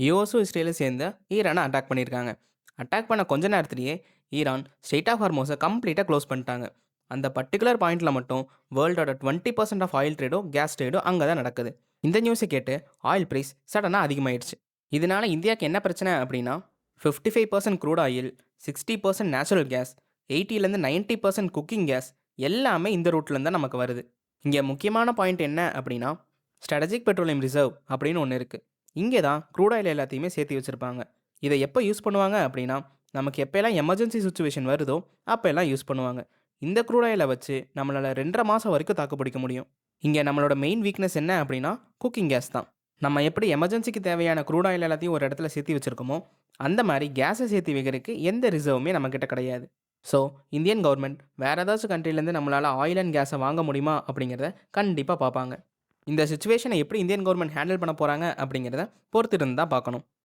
யுஎஸும் இஸ்ரேலும் சேர்ந்து ஈரானை அட்டாக் பண்ணியிருக்காங்க. அட்டாக் பண்ண கொஞ்ச நேரத்திலேயே ஈரான் ஸ்ட்ரெயிட் ஆஃப் ஹார்மோஸை கம்ப்ளீட்டாக க்ளோஸ் பண்ணிட்டாங்க. அந்த பர்டிகுலர் பாயிண்ட்டில் மட்டும் வேர்ல்டோட 20% ஆஃப் ஆயில் ட்ரேடும் கேஸ் ட்ரேடும் அங்கே தான் நடக்குது. இந்த நியூஸை கேட்டு ஆயில் ப்ரைஸ் சடனாக அதிகமாயிடுச்சு. இதனால இந்தியாவுக்கு என்ன பிரச்சனை அப்படின்னா 55% க்ரூட் ஆயில், 60% நேச்சுரல் கேஸ், 80லேருந்து 90% குக்கிங் கேஸ் எல்லாமே இந்த ரூட்லேருந்து தான் நமக்கு வருது. இங்கே முக்கியமான பாயிண்ட் என்ன அப்படின்னா ஸ்ட்ராட்டஜிக் பெட்ரோலியம் ரிசர்வ் அப்படின்னு ஒன்று இருக்குது. இங்கே தான் க்ரூட் ஆயில் எல்லாத்தையுமே சேர்த்து வச்சுருப்பாங்க. இதை எப்போ யூஸ் பண்ணுவாங்க அப்படின்னா நமக்கு எப்போல்லாம் எமர்ஜென்சி சுச்சுவேஷன் வருதோ அப்போல்லாம் யூஸ் பண்ணுவாங்க. இந்த க்ரூட் ஆயிலை வச்சு நம்மளால் 2.5 மாதம் வரைக்கும் தாக்கு பிடிக்க முடியும். இங்கே நம்மளோட மெயின் வீக்னஸ் என்ன அப்படின்னா குக்கிங் கேஸ் தான். நம்ம எப்படி எமர்ஜென்சிக்கு தேவையான க்ரூட் ஆயில் எல்லாத்தையும் ஒரு இடத்துல சேர்த்து வச்சுருக்கோமோ அந்த மாதிரி கேஸை சேர்த்து வைக்கிறதுக்கு எந்த ரிசர்வுமே நம்மக்கிட்ட கிடையாது. ஸோ இந்தியன் கவர்மெண்ட் வேறு ஏதாச்சும் கண்ட்ரிலேருந்து நம்மளால் ஆயில் அண்ட் கேஸை வாங்க முடியுமா அப்படிங்கிறத கண்டிப்பாக பார்ப்பாங்க. இந்த சுச்சுவேஷனை எப்படி இந்தியன் கவர்மெண்ட் ஹேண்டில் பண்ண போகிறாங்க அப்படிங்கிறத பொறுத்திருந்து தான் பார்க்கணும்.